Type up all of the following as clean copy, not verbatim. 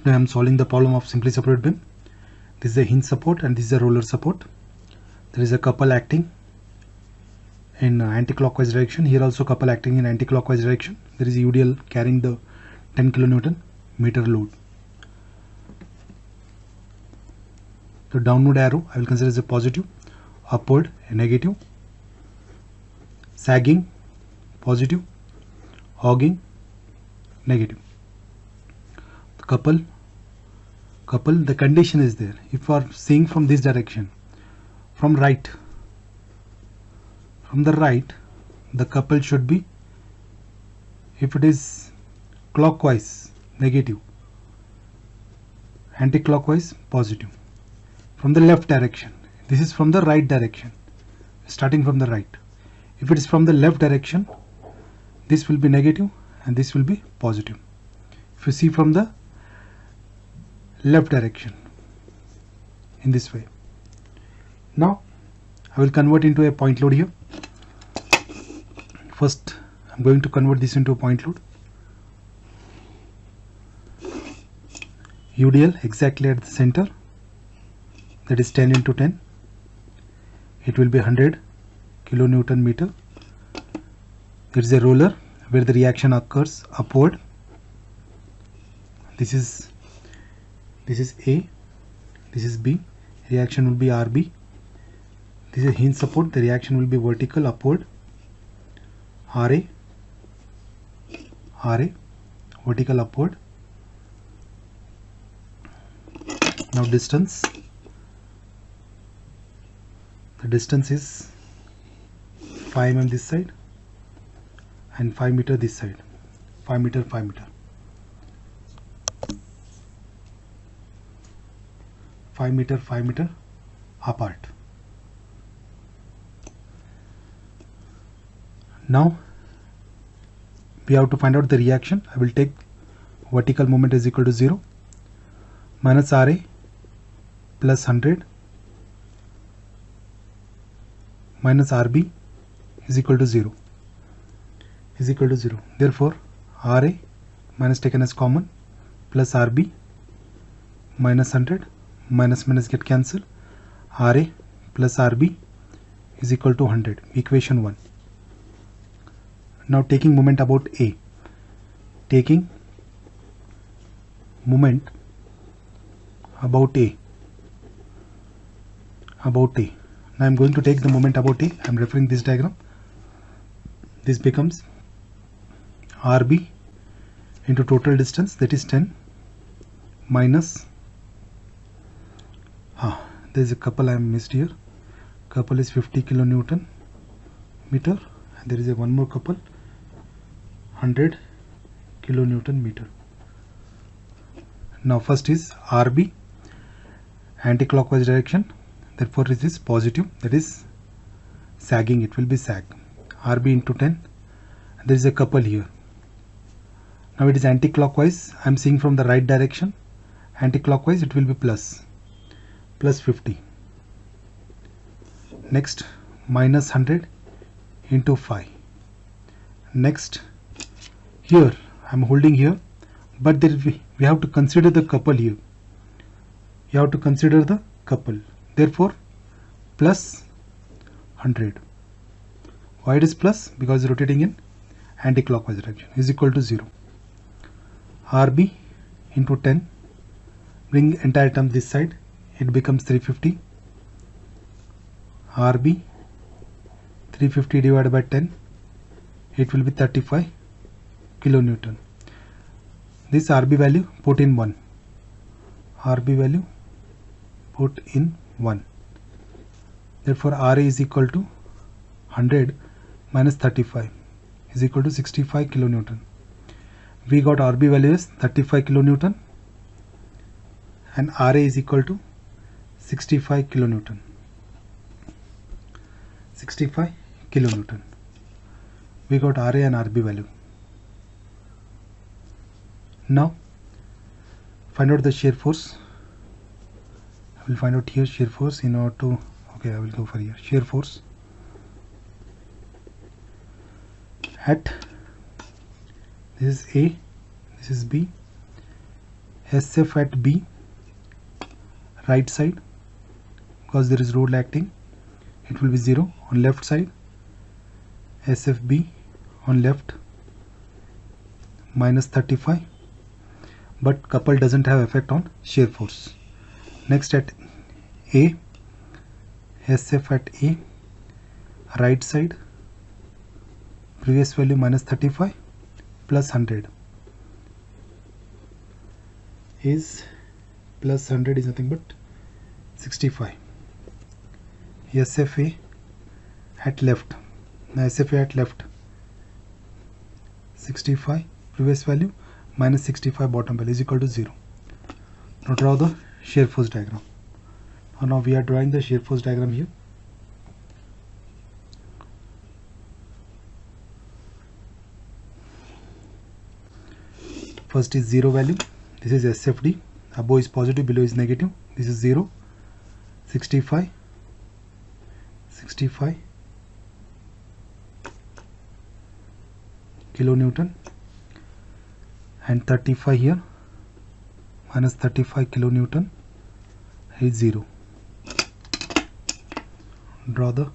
Now I am solving the problem of simply supported beam. This is a hinge support and this is a roller support. There is a couple acting in anti-clockwise direction. Here also couple acting in anti-clockwise direction. There is a UDL carrying the 10 kilonewton meter load. The downward arrow I will consider as a positive, upward a negative, sagging positive, hogging negative. The couple, the condition is there. If you are seeing from this direction, from the right, the couple should be, if it is clockwise negative, anti-clockwise positive. From the left direction, this is from the right direction, starting from the right. If it is from the left direction, this will be negative and this will be positive. If you see from the left direction, in this way. Now I will convert into a point load here. First I am going to convert this into a point load. UDL exactly at the center, that is 10 into 10. It will be 100 kilonewton meter. There is a roller where the reaction occurs upward. This is A, this is B. Reaction will be RB. This is a hinge support. The reaction will be vertical upward. RA, vertical upward. Now distance. The distance is 5 mm this side and 5 meter this side. 5 meter, 5 meter. 5 meter, 5 meter apart. Now we have to find out the reaction. I will take vertical moment is equal to 0 minus RA plus 100 minus RB is equal to 0. Therefore RA minus taken as common plus RB minus 100 minus get cancelled. RA plus RB is equal to 100. Equation 1. Now taking moment about A. Taking moment about A. Now I am going to take the moment about A. I am referring this diagram. This becomes RB into total distance, that is 10, minus there is a couple I missed here. Couple is 50 kilonewton meter. There is a one more couple, 100 kilonewton meter. Now first is RB, anti-clockwise direction. Therefore it is positive, that is sagging. It will be sag. RB into 10. There is a couple here. Now it is anti-clockwise. I am seeing from the right direction. Anti-clockwise it will be plus 50. Next minus 100 into 5. Next here I am holding here, but there we have to consider the couple here. You have to consider the couple. Therefore plus 100. Why it is plus? Because rotating in anti-clockwise direction is equal to 0. RB into 10. Bring entire term this side. It becomes 350. RB 350 divided by 10. It will be 35 kilonewton. This RB value put in 1. RB value put in 1. Therefore RA is equal to 100 minus 35 is equal to 65 kilonewton. We got RB value as 35 kilonewton and RA is equal to 65 kilonewton. 65 kilonewton. We got RA and RB value. Now find out the shear force. I will find out here shear force in order to, okay, I will go for here. Shear force at, this is A, this is B, SF at B, right side, because there is rule acting, it will be 0. On left side, SFB on left minus 35, but couple doesn't have effect on shear force. Next at A, SF at A, right side, previous value minus 35 plus 100 is plus 100 is nothing but 65. SFA at left, now SFA at left 65 previous value minus 65 bottom value is equal to 0. Now draw the shear force diagram. Now we are drawing the shear force diagram here. First is 0 value, this is SFD, above is positive, below is negative, this is 0, 65, 65 kilonewton, and 35 here, minus 35 kilonewton is 0. Draw the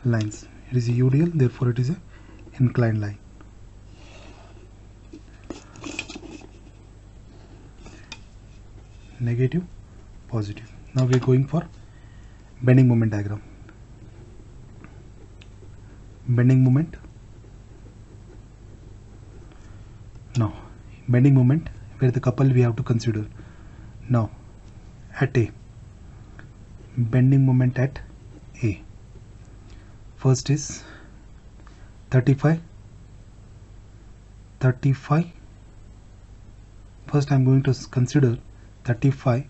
lines. It is a UDL, therefore it is a inclined line. Negative, positive. Now we are going for bending moment diagram. Bending moment. Now bending moment, where the couple we have to consider. Now at A, bending moment at A, first is 35, first I am going to consider 35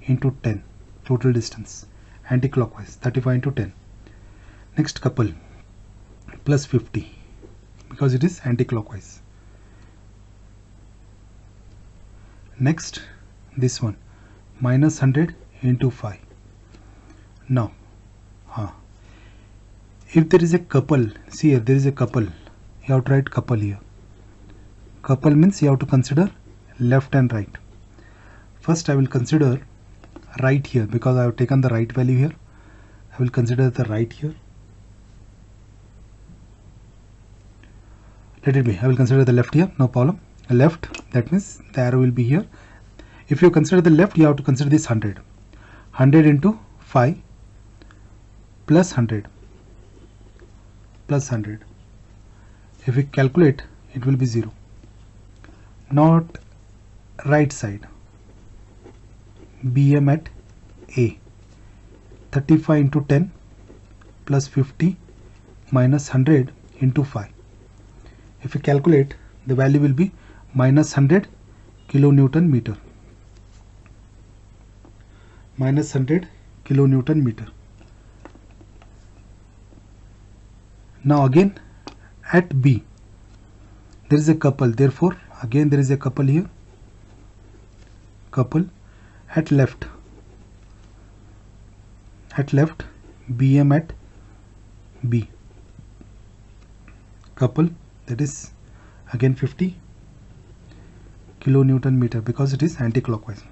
into 10 total distance anti-clockwise, 35 into 10. Next couple plus 50 because it is anti-clockwise. Next this one minus 100 into 5. Now if there is a couple, see here there is a couple, you have to write couple here. Couple means you have to consider left and right. First I will consider right here because I have taken the right value here. I will consider the right here. Let it be. I will consider the left here, no problem. Left, that means the arrow will be here. If you consider the left, you have to consider this 100. 100 into 5 plus 100 plus 100. If we calculate, it will be 0. Not right side. BM at A, 35 into 10 plus 50 minus 100 into 5. If we calculate, the value will be minus 100 kilonewton meter. Minus 100 kilonewton meter. Now again at B, there is a couple, therefore again there is a couple here. Couple at left, BM at B, couple, that is again 50 kilonewton meter because it is anti-clockwise.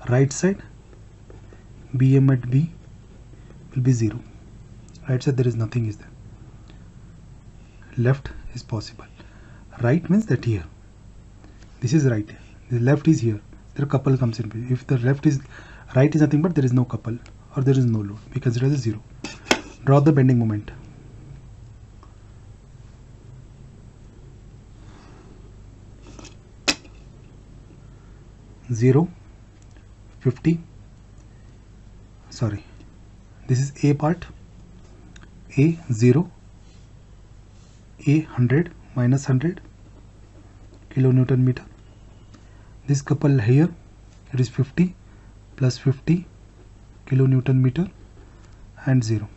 Right side, BM at B will be 0. Right side there is nothing is there. Left is possible. Right means that here, this is right here, the left is here. There couple comes in. If the left is right is nothing but there is no couple or there is no load, we consider as 0. Draw the bending moment. Zero, 50. Sorry, this is A part. A 0, A 100 minus 100 kilonewton meter. This couple here, it is 50 plus 50 kilonewton meter and 0.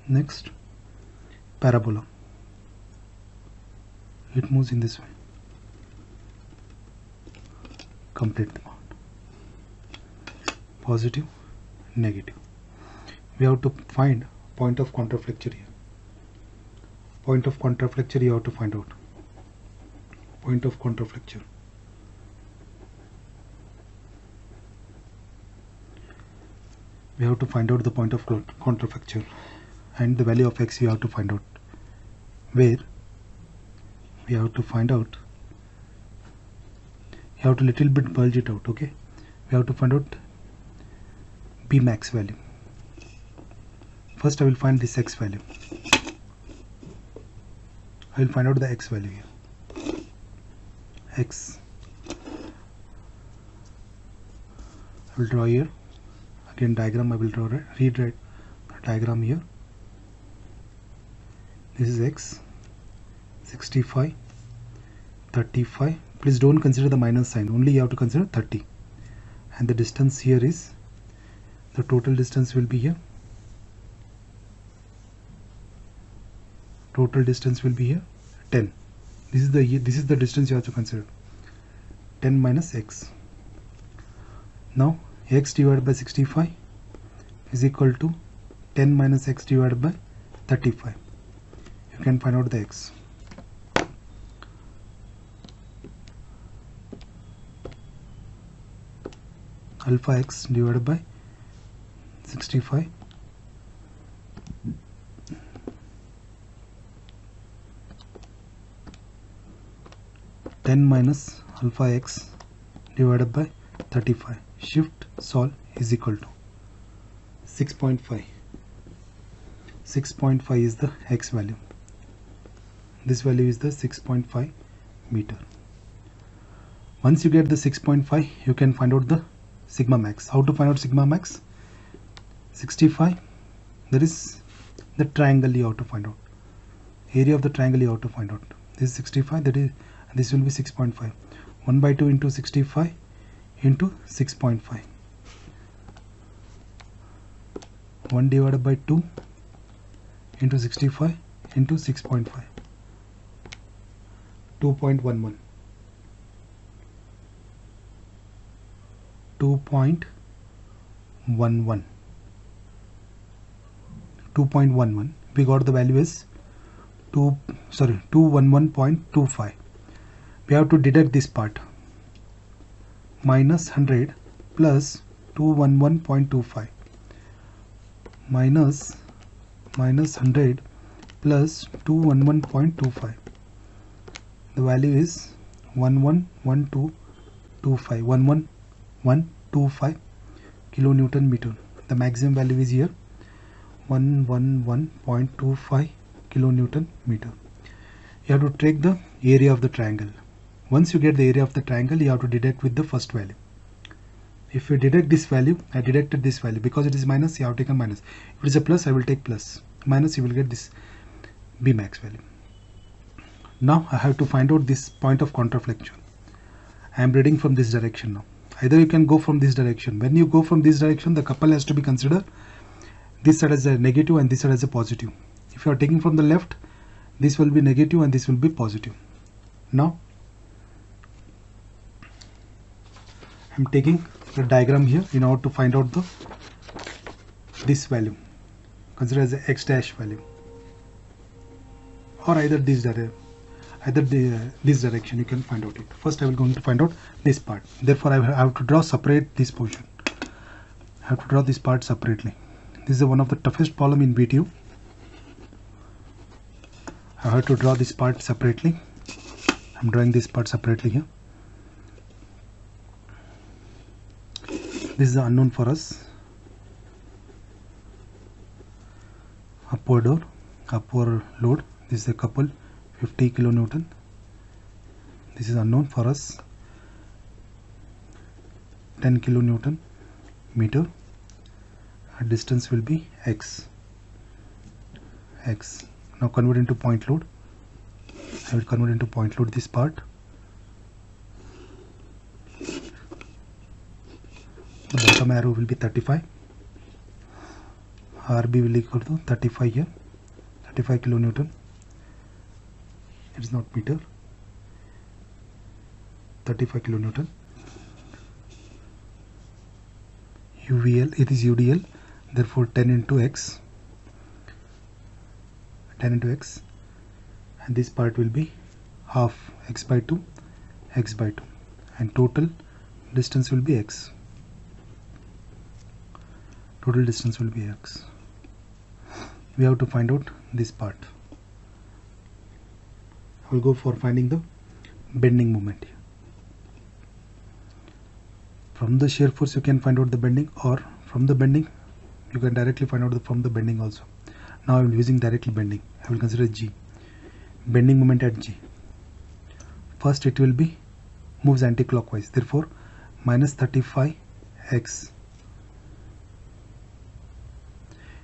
Next, parabola. It moves in this way. Complete the mount. positive, negative. We have to find point of contraflexure here. Point of contraflexure you have to find out. Point of contraflexure. We have to find out the point of contraflexure, and the value of x we have to find out. Where we have to find out, you have to little bit bulge it out, okay? We have to find out B max value. First I will find this x value. I will find out the x value here. X. I will draw here. Again diagram I will draw, read the diagram here. This is x, 65, 35. Please don't consider the minus sign, only you have to consider 30. And the distance here is, the total distance will be here. Total distance will be here 10. This is the distance you have to consider. 10 minus x. Now x divided by 65 is equal to 10 minus x divided by 35. You can find out the x. Alpha x divided by 65 10 minus alpha x divided by 35. Shift solve is equal to 6.5. 6.5 is the x value. This value is the 6.5 meter. Once you get the 6.5, you can find out the sigma max. How to find out sigma max? 65. There is the triangle you have to find out. Area of the triangle you have to find out. This is 65. That is, this will be 6.5. 1 by 2 into 65 into 6.5. 1 divided by 2 into 65 into 6.5. 2.11. 2.11. 2.11. We got the value is 211.25. We have to deduct this part. Minus 100 plus 211.25. Minus 100 plus 211.25. The value is 111225. 11125 kilonewton meter. The maximum value is here 111.25 kilonewton meter. You have to take the area of the triangle. Once you get the area of the triangle, you have to deduct with the first value. If you deduct this value, I deducted this value. Because it is minus, you have taken minus. If it is a plus, I will take plus. Minus, you will get this B max value. Now I have to find out this point of contraflexure. I am reading from this direction now. Either you can go from this direction. When you go from this direction, the couple has to be considered this side as a negative and this side as a positive. If you are taking from the left, this will be negative and this will be positive. Now I am taking the diagram here in order to find out this value. Consider as a x dash value, or either this direction. This direction you can find out it. First I will going to find out this part. Therefore I have to draw separate this portion. I have to draw this part separately. This is one of the toughest problem in BTU. I have to draw this part separately. I am drawing this part separately here. This is the unknown for us. Upward load. This is the couple 50 kilonewton. This is unknown for us. 10 kilonewton meter. Our distance will be x. Now convert into point load. I will convert into point load this part. The bottom arrow will be 35. RB will equal to 35 here. 35 kilonewton. It is not meter. 35 kilonewton. UVL, it is UDL, therefore 10 into x, 10 into x, and this part will be half x by 2, x by 2, and total distance will be x. Total distance will be x. We have to find out this part. I will go for finding the bending moment. From the shear force you can find out the bending, or from the bending you can directly find out from the bending also. Now I am using directly bending. I will consider G. Bending moment at G. First it will be moves anti-clockwise, therefore minus 35x.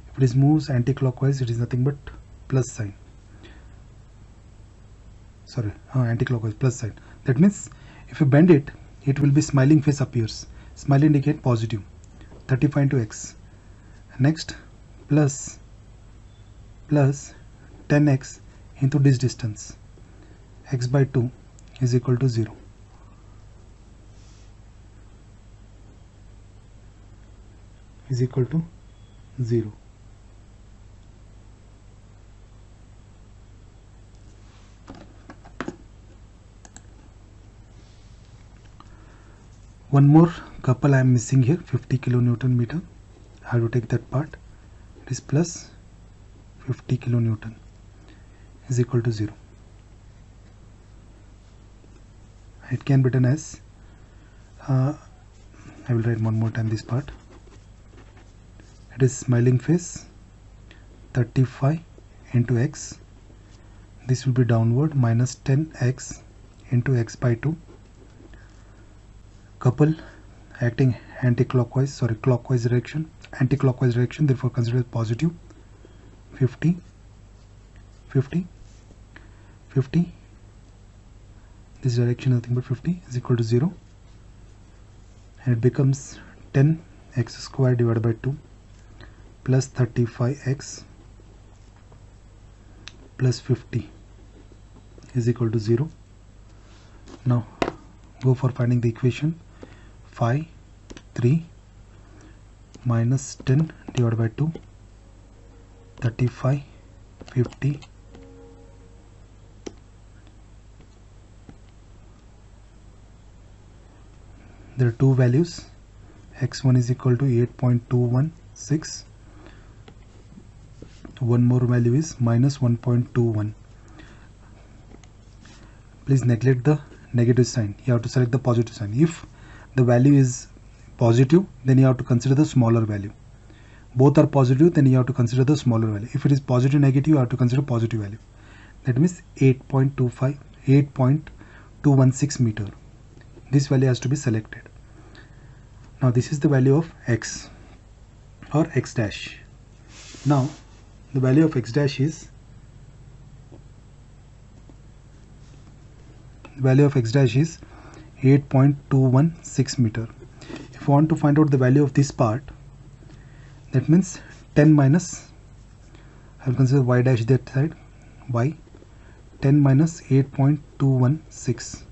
If it is moves anti-clockwise, it is nothing but plus sign. Sorry, anti-clockwise plus sign. That means if you bend it, it will be smiling face appears. Smile indicate positive. 35 into x. Next plus 10x into this distance. X by 2 is equal to 0. Is equal to 0. One more couple I am missing here, 50 kilonewton meter. I have to take that part. It is plus 50 kilonewton is equal to 0. It can be written as, I will write one more time this part. It is smiling face 35 into x. This will be downward minus 10x into x by 2. Couple acting anti-clockwise, clockwise direction, anti-clockwise direction, therefore consider positive. 50, 50, 50. This direction nothing but 50 is equal to 0, and it becomes 10x square divided by 2 plus 35x plus 50 is equal to 0. Now go for finding the equation. 5, 3 minus 10 divided by 2, 35, 50, there are two values. X1 is equal to 8.216. One more value is minus 1.21. Please neglect the negative sign. You have to select the positive sign. If the value is positive, then you have to consider the smaller value. Both are positive, then you have to consider the smaller value. If it is positive negative, you have to consider positive value. That means 8.216 meter. This value has to be selected. Now this is the value of x or x dash. Now the value of x dash is 8.216 meter. If you want to find out the value of this part, that means 10 minus, I will consider y dash that side, y, 10 minus 8.216.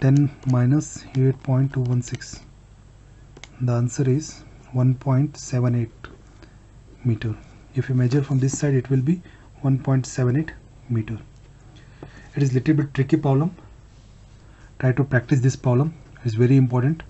10 minus 8.216. The answer is 1.78 meter. If you measure from this side, it will be 1.78 meter. It is little bit tricky problem. Try to practice this problem. It is very important.